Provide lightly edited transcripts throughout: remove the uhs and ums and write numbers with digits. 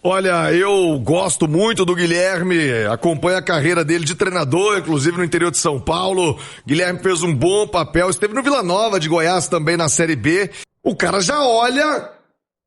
Olha, eu gosto muito do Guilherme, acompanho a carreira dele de treinador, inclusive no interior de São Paulo. Guilherme fez um bom papel, esteve no Vila Nova de Goiás também na Série B. O cara já olha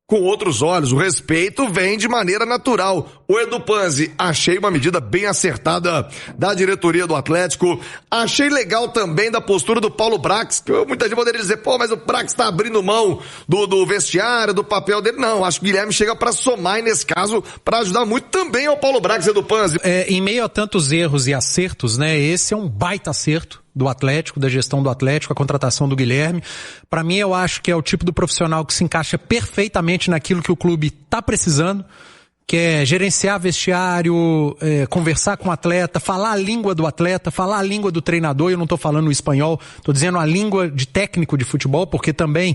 com outros olhos, o respeito vem de maneira natural. O Edu Panzi, achei uma medida bem acertada da diretoria do Atlético. Achei legal também da postura do Paulo Brax, que muita gente poderia dizer, mas o Brax tá abrindo mão do vestiário, do papel dele. Não, acho que o Guilherme chega para somar e nesse caso, para ajudar muito também ao Paulo Brax e Edu Panzi. Em meio a tantos erros e acertos, né, esse é um baita acerto do Atlético, da gestão do Atlético, a contratação do Guilherme. Para mim, eu acho que é o tipo do profissional que se encaixa perfeitamente naquilo que o clube está precisando, que é gerenciar vestiário, conversar com o atleta, falar a língua do atleta, falar a língua do treinador. Eu não estou falando o espanhol, estou dizendo a língua de técnico de futebol, porque também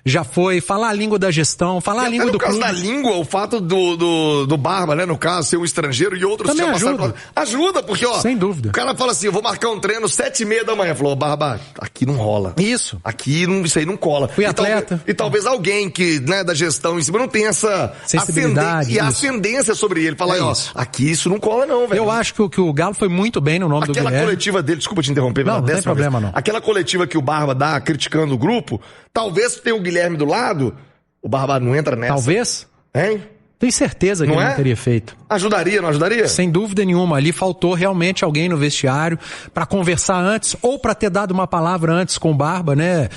já foi falar a língua da gestão, falar a língua do clube. No caso da língua, o fato do Barba, né, no caso, ser um estrangeiro e outros também ajuda. Ajuda, porque, ó, sem dúvida. O cara fala assim, eu vou marcar um treino 7h30 da manhã. Falou, Barba, aqui não rola. Isso. Aqui isso aí não cola. Fui atleta. Talvez alguém que, né, da gestão em cima não tenha essa sensibilidade e a ascendência sobre ele. Falar, aqui isso não cola não, velho. Eu acho que o Galo foi muito bem no nome do Guilherme. Aquela coletiva dele, desculpa te interromper, não tem problema não. Aquela coletiva que o Barba dá criticando o grupo, talvez tenha o Guilherme do lado, o Barba não entra nessa. Talvez. Hein? Tenho certeza que ele não teria feito. Ajudaria, não ajudaria? Sem dúvida nenhuma. Ali faltou realmente alguém no vestiário para conversar antes ou para ter dado uma palavra antes com o Barba, né?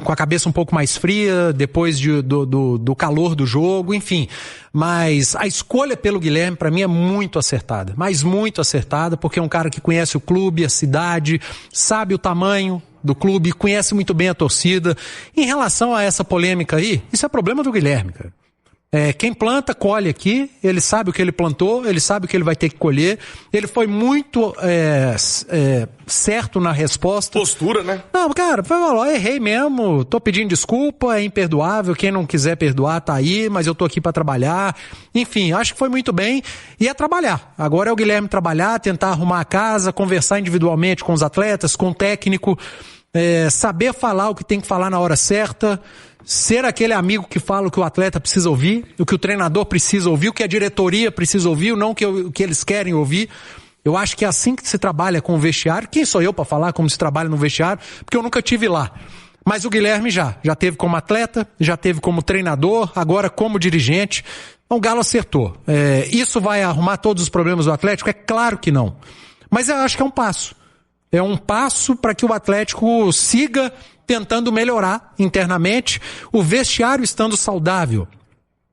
Com a cabeça um pouco mais fria, depois do calor do jogo, enfim. Mas a escolha pelo Guilherme, para mim, é muito acertada. Mas muito acertada, porque é um cara que conhece o clube, a cidade, sabe o tamanho do clube, conhece muito bem a torcida. Em relação a essa polêmica aí, isso é problema do Guilherme, cara. Quem planta, colhe aqui, ele sabe o que ele plantou, ele sabe o que ele vai ter que colher, ele foi muito certo na resposta. Postura, né? Não, cara, errei mesmo, tô pedindo desculpa, é imperdoável, quem não quiser perdoar tá aí, mas eu tô aqui pra trabalhar. Enfim, acho que foi muito bem e é trabalhar. Agora é o Guilherme trabalhar, tentar arrumar a casa, conversar individualmente com os atletas, com o técnico, saber falar o que tem que falar na hora certa, ser aquele amigo que fala o que o atleta precisa ouvir, o que o treinador precisa ouvir, o que a diretoria precisa ouvir, não o que eles querem ouvir. Eu acho que é assim que se trabalha com o vestiário. Quem sou eu para falar como se trabalha no vestiário? Porque eu nunca tive lá. Mas o Guilherme já teve como atleta, já teve como treinador, agora como dirigente. Então o Galo acertou. Isso vai arrumar todos os problemas do Atlético? É claro que não. Mas eu acho que é um passo. É um passo para que o Atlético siga tentando melhorar internamente, o vestiário estando saudável,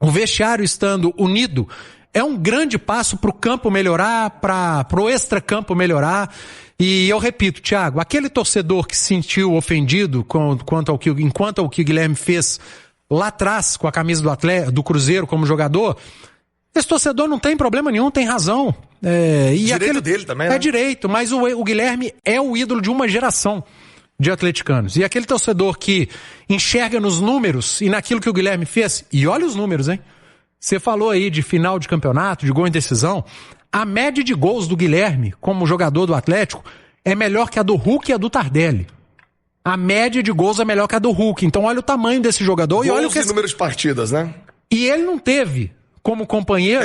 o vestiário estando unido, é um grande passo para o campo melhorar, para o extracampo melhorar. E eu repito, Thiago, aquele torcedor que se sentiu ofendido enquanto ao que o Guilherme fez lá atrás com a camisa do Cruzeiro como jogador, esse torcedor não tem problema nenhum, tem razão. Direito dele também, né? É direito, mas o Guilherme é o ídolo de uma geração de atleticanos. E aquele torcedor que enxerga nos números e naquilo que o Guilherme fez, e olha os números, hein? Você falou aí de final de campeonato, de gol em decisão, a média de gols do Guilherme como jogador do Atlético é melhor que a do Hulk e a do Tardelli. A média de gols é melhor que a do Hulk. Então olha o tamanho desse jogador. Gols e olha o que número de partidas, né? E ele não teve como companheiro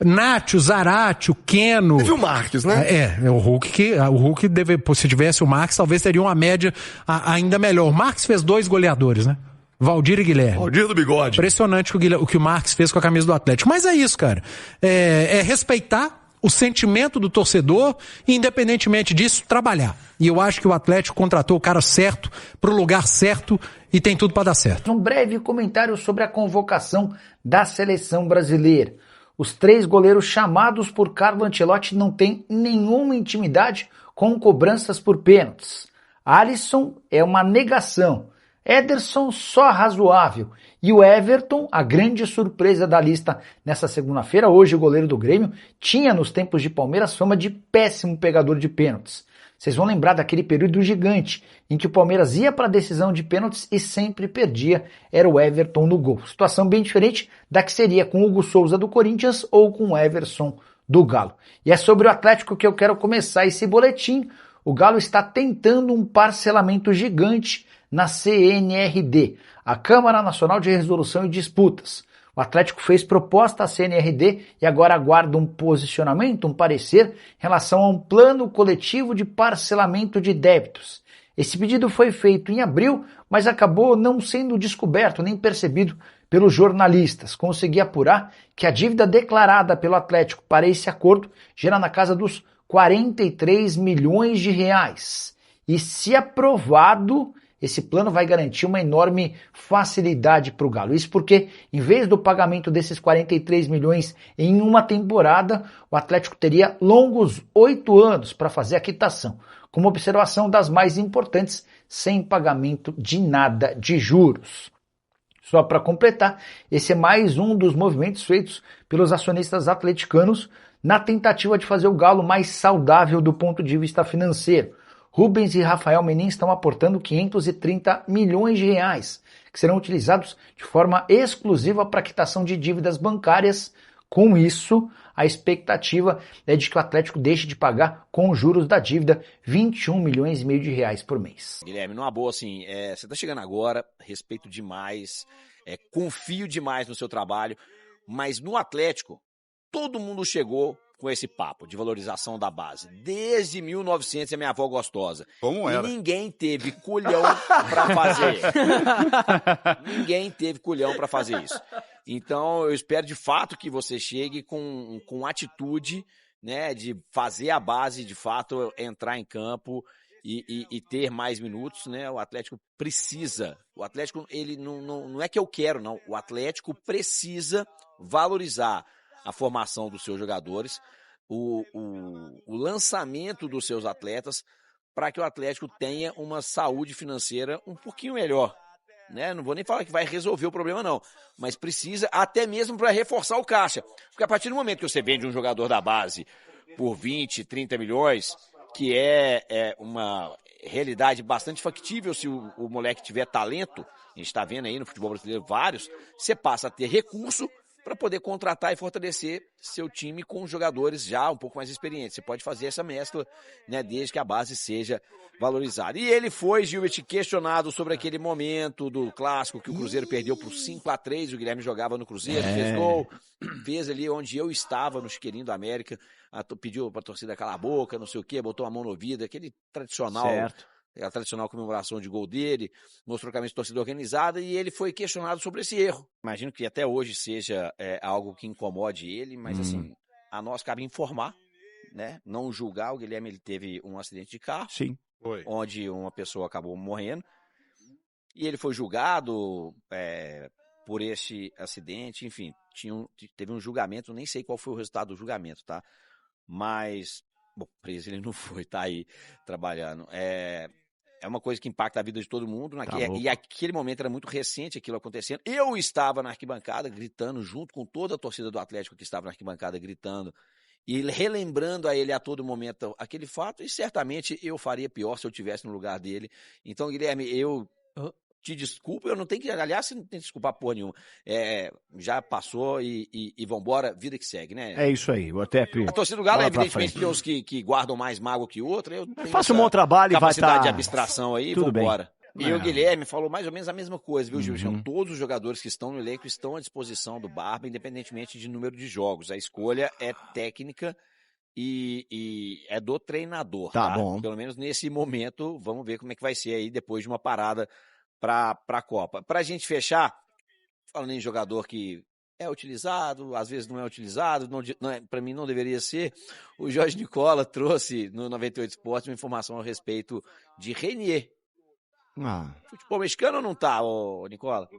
Nacho, Zarate, o Keno. Teve o Marques, né? O Hulk se tivesse o Marques, talvez teria uma média ainda melhor. O Marques fez 2 goleadores, né? Valdir e Guilherme. Valdir do bigode. Impressionante o que o Marques fez com a camisa do Atlético. Mas é isso, cara. É respeitar o sentimento do torcedor e, independentemente disso, trabalhar. E eu acho que o Atlético contratou o cara certo, pro lugar certo, e tem tudo para dar certo. Um breve comentário sobre a convocação da seleção brasileira. Os 3 goleiros chamados por Carlo Ancelotti não têm nenhuma intimidade com cobranças por pênaltis. Alisson é uma negação. Ederson só razoável. E o Everton, a grande surpresa da lista nessa segunda-feira, hoje o goleiro do Grêmio, tinha nos tempos de Palmeiras fama de péssimo pegador de pênaltis. Vocês vão lembrar daquele período gigante em que o Palmeiras ia para a decisão de pênaltis e sempre perdia, era o Everton no gol. Situação bem diferente da que seria com o Hugo Souza do Corinthians ou com o Everson do Galo. E é sobre o Atlético que eu quero começar esse boletim. O Galo está tentando um parcelamento gigante na CNRD, a Câmara Nacional de Resolução e Disputas. O Atlético fez proposta à CNRD e agora aguarda um posicionamento, um parecer em relação a um plano coletivo de parcelamento de débitos. Esse pedido foi feito em abril, mas acabou não sendo descoberto nem percebido pelos jornalistas. Consegui apurar que a dívida declarada pelo Atlético para esse acordo gera na casa dos 43 milhões de reais. E se aprovado, esse plano vai garantir uma enorme facilidade para o Galo. Isso porque, em vez do pagamento desses 43 milhões em uma temporada, o Atlético teria longos 8 anos para fazer a quitação, com uma observação das mais importantes, sem pagamento de nada de juros. Só para completar, esse é mais um dos movimentos feitos pelos acionistas atleticanos na tentativa de fazer o Galo mais saudável do ponto de vista financeiro. Rubens e Rafael Menin estão aportando 530 milhões de reais, que serão utilizados de forma exclusiva para a quitação de dívidas bancárias. Com isso, a expectativa é de que o Atlético deixe de pagar com juros da dívida 21 milhões e meio de reais por mês. Guilherme, numa boa, assim, você tá chegando agora, respeito demais, confio demais no seu trabalho, mas no Atlético, todo mundo chegou com esse papo de valorização da base. Desde 1900, a minha avó gostosa. Como era? E ninguém teve culhão pra fazer. Ninguém teve culhão pra fazer isso. Então, eu espero de fato que você chegue com atitude, né, de fazer a base, de fato, entrar em campo e ter mais minutos, né? O Atlético precisa. O Atlético, ele não é que eu quero, não. O Atlético precisa valorizar a formação dos seus jogadores, o lançamento dos seus atletas, para que o Atlético tenha uma saúde financeira um pouquinho melhor. Né? Não vou nem falar que vai resolver o problema, não. Mas precisa até mesmo para reforçar o caixa. Porque a partir do momento que você vende um jogador da base por 20, 30 milhões, que é uma realidade bastante factível se o moleque tiver talento, a gente está vendo aí no futebol brasileiro vários, você passa a ter recurso para poder contratar e fortalecer seu time com jogadores já um pouco mais experientes. Você pode fazer essa mescla, né, desde que a base seja valorizada. E ele foi, Gilbert, questionado sobre aquele momento do clássico que o Cruzeiro perdeu por 5-3, o Guilherme jogava no Cruzeiro, fez gol, fez ali onde eu estava, no Chiqueirinho do América, pediu para a torcida calar a boca, não sei o quê, botou a mão no ouvido, aquele tradicional... Certo. A tradicional comemoração de gol dele, mostrou camisa de torcida organizada e ele foi questionado sobre esse erro. Imagino que até hoje seja algo que incomode ele, mas assim, a nós cabe informar, né? Não julgar. O Guilherme, ele teve um acidente de carro, sim, foi, onde uma pessoa acabou morrendo e ele foi julgado por este acidente, enfim, teve um julgamento, nem sei qual foi o resultado do julgamento, tá? Mas, bom, preso ele não foi, tá aí trabalhando. É uma coisa que impacta a vida de todo mundo. E aquele momento era muito recente, aquilo acontecendo. Eu estava na arquibancada gritando, junto com toda a torcida do Atlético que estava na arquibancada gritando, e relembrando a ele a todo momento aquele fato, e certamente eu faria pior se eu estivesse no lugar dele. Então, Guilherme, eu te desculpo, eu não tenho que, aliás, você não tem que desculpar porra nenhuma. Já passou e vambora, vida que segue, né? É isso aí. A torcida do Galo, evidentemente, tem uns que guardam mais mágoa que outra. Eu faço um bom trabalho e vai estar... capacidade de abstração aí, tudo vambora. Bem. E o Guilherme falou mais ou menos a mesma coisa, viu, Gilson? Todos os jogadores que estão no elenco estão à disposição do Barba, independentemente de número de jogos. A escolha é técnica e é do treinador, tá? Bom. Pelo menos nesse momento, vamos ver como é que vai ser aí depois de uma parada para a Copa. Para a gente fechar, falando em jogador que é utilizado, às vezes não é utilizado, para mim não deveria ser, o Jorge Nicola trouxe no 98 Esportes uma informação a respeito de Renier. Futebol mexicano ou não tá, Nicola?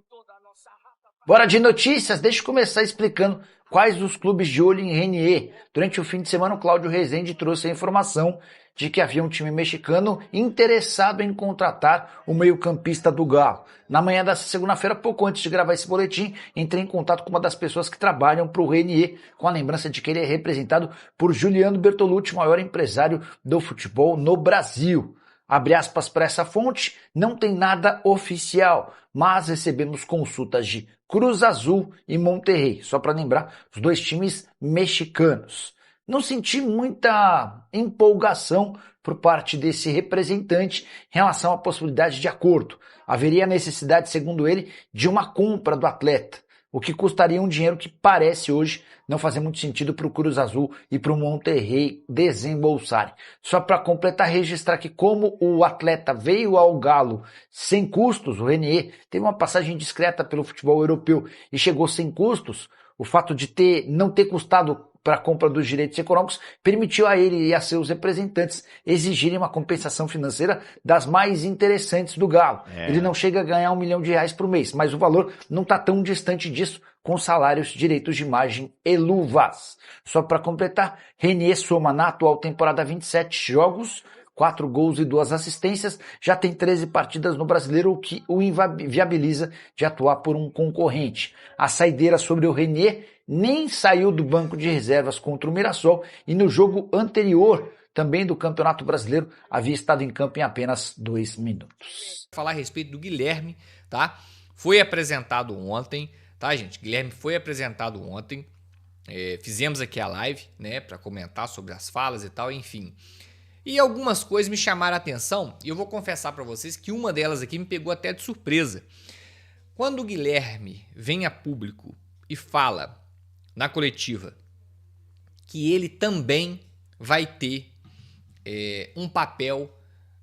Bora de notícias, deixa eu começar explicando quais os clubes de olho em Renier. Durante o fim de semana, o Cláudio Rezende trouxe a informação de que havia um time mexicano interessado em contratar o meio-campista do Galo. Na manhã dessa segunda-feira, pouco antes de gravar esse boletim, entrei em contato com uma das pessoas que trabalham para o Renier, com a lembrança de que ele é representado por Juliano Bertolucci, o maior empresário do futebol no Brasil. Abre aspas para essa fonte, não tem nada oficial, mas recebemos consultas de Cruz Azul e Monterrey, só para lembrar, os dois times mexicanos. Não senti muita empolgação por parte desse representante em relação à possibilidade de acordo. Haveria necessidade, segundo ele, de uma compra do atleta. o que custaria um dinheiro que parece hoje não fazer muito sentido para o Cruz Azul e para o Monterrey desembolsarem. Só para completar, registrar que como o atleta veio ao Galo sem custos, o Renier teve uma passagem discreta pelo futebol europeu e chegou sem custos, o fato de não ter custado para a compra dos direitos econômicos permitiu a ele e a seus representantes exigirem uma compensação financeira das mais interessantes do Galo. Ele não chega a ganhar R$1 milhão por mês, mas o valor não está tão distante disso com salários, direitos de imagem e luvas. Só para completar, Renier soma na atual temporada 27 jogos, 4 gols e 2 assistências, já tem 13 partidas no Brasileiro, o que o inviabiliza de atuar por um concorrente. A saideira sobre o Renier nem saiu do banco de reservas contra o Mirassol e no jogo anterior, também do Campeonato Brasileiro, havia estado em campo em apenas 2 minutos. Falar a respeito do Guilherme, tá? Foi apresentado ontem, tá, gente? Guilherme foi apresentado ontem. Fizemos aqui a live, né, para comentar sobre as falas e tal, enfim. E algumas coisas me chamaram a atenção e eu vou confessar para vocês que uma delas aqui me pegou até de surpresa. Quando o Guilherme vem a público e fala na coletiva que ele também vai ter um papel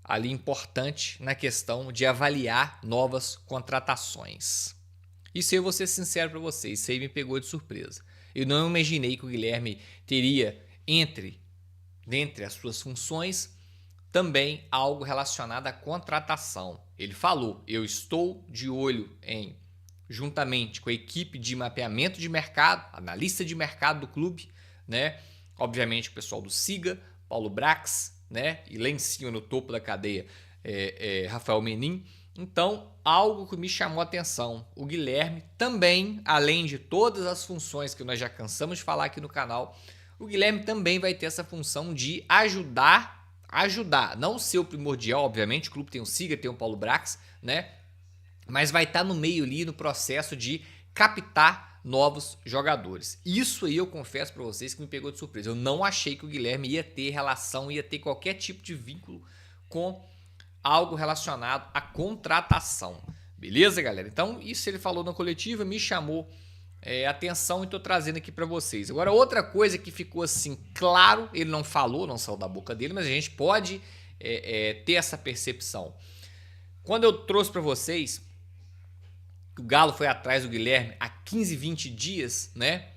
ali importante na questão de avaliar novas contratações. Isso eu vou ser sincero para vocês, isso aí me pegou de surpresa. Eu não imaginei que o Guilherme teria dentre as suas funções também algo relacionado à contratação. Ele falou, eu estou de olho juntamente com a equipe de mapeamento de mercado, analista de mercado do clube, né? Obviamente o pessoal do Siga, Paulo Brax, né? E lá em cima no topo da cadeia, Rafael Menin. Então, algo que me chamou a atenção, o Guilherme também, além de todas as funções que nós já cansamos de falar aqui no canal, o Guilherme também vai ter essa função de ajudar, não ser o primordial, obviamente, o clube tem o Siga, tem o Paulo Brax, né? Mas vai estar no meio ali no processo de captar novos jogadores. Isso aí eu confesso para vocês que me pegou de surpresa. Eu não achei que o Guilherme ia ter relação, ia ter qualquer tipo de vínculo com algo relacionado à contratação. Beleza, galera? Então, isso ele falou na coletiva, me chamou atenção e estou trazendo aqui para vocês. Agora, outra coisa que ficou assim, claro, ele não falou, não saiu da boca dele, mas a gente pode ter essa percepção. Quando eu trouxe para vocês que o Galo foi atrás do Guilherme há 15, 20 dias, né?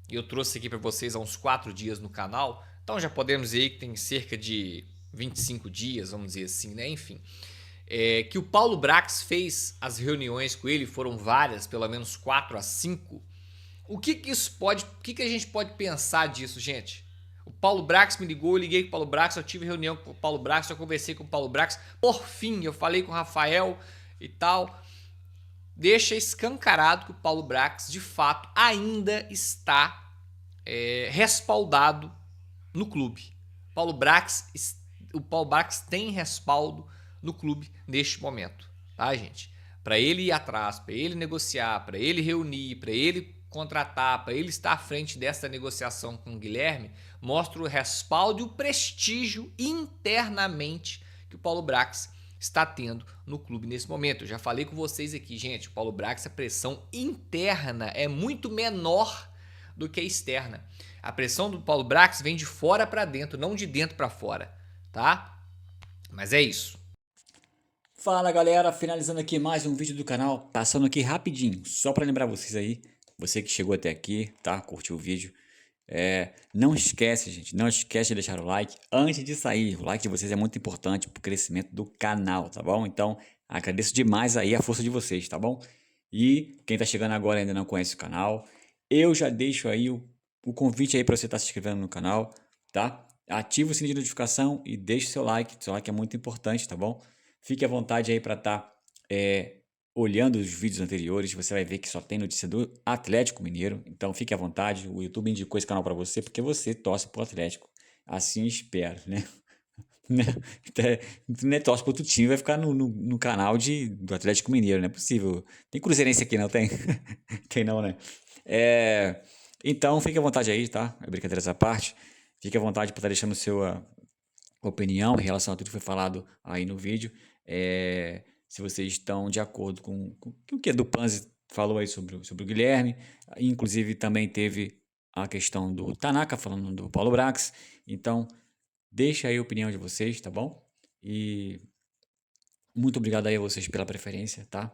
Eu trouxe aqui para vocês há uns 4 dias no canal, então já podemos dizer que tem cerca de 25 dias, vamos dizer assim, né? Enfim, que o Paulo Brax fez as reuniões com ele, foram várias, pelo menos 4 a 5. O que a gente pode pensar disso, gente? O Paulo Brax me ligou, eu liguei com o Paulo Brax, eu tive reunião com o Paulo Brax, eu conversei com o Paulo Brax, por fim, eu falei com o Rafael e tal. Deixa escancarado que o Paulo Brax, de fato, ainda está respaldado no clube. O Paulo Brax tem respaldo no clube neste momento, tá, gente? Para ele ir atrás, para ele negociar, para ele reunir, para ele contratar, para ele estar à frente dessa negociação com o Guilherme, mostra o respaldo e o prestígio internamente que o Paulo Brax está tendo no clube nesse momento. Eu já falei com vocês aqui, gente, o Paulo Brax, a pressão interna é muito menor do que a externa. A pressão do Paulo Brax vem de fora para dentro, não de dentro para fora, tá? Mas é isso. Fala, galera, finalizando aqui mais um vídeo do canal, passando aqui rapidinho, só para lembrar vocês aí, você que chegou até aqui, tá? Curtiu o vídeo. Não esquece, gente, não esquece de deixar o like antes de sair. O like de vocês é muito importante para o crescimento do canal, tá bom? Então, agradeço demais aí a força de vocês, tá bom? E quem tá chegando agora e ainda não conhece o canal, eu já deixo aí o convite aí para você estar se inscrevendo no canal, tá? Ativa o sininho de notificação e deixe seu like é muito importante, tá bom? Fique à vontade aí para estar olhando os vídeos anteriores, você vai ver que só tem notícia do Atlético Mineiro, então fique à vontade, o YouTube indicou esse canal para você porque você torce pro Atlético, assim espero, né? Não é torce pro outro time, vai ficar no canal do Atlético Mineiro, não é possível. Tem cruzeirense aqui, não tem? Tem não, né? Então fique à vontade aí, tá? Brincadeira essa parte, fique à vontade para estar deixando sua opinião em relação a tudo que foi falado aí no vídeo. Se vocês estão de acordo com o que do Panzi falou aí sobre o Guilherme, inclusive também teve a questão do Tanaka falando do Paulo Brax. Então, deixa aí a opinião de vocês, tá bom? E muito obrigado aí a vocês pela preferência, tá?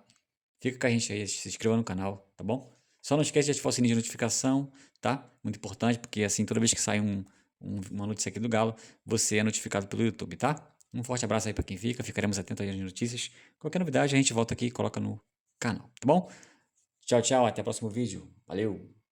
Fica com a gente aí, se inscreva no canal, tá bom? Só não esquece de ativar o sininho de notificação, tá? Muito importante, porque assim, toda vez que sai uma notícia aqui do Galo, você é notificado pelo YouTube, tá? Um forte abraço aí para quem fica, ficaremos atentos aí às notícias. Qualquer novidade a gente volta aqui e coloca no canal, tá bom? Tchau, tchau, até o próximo vídeo. Valeu!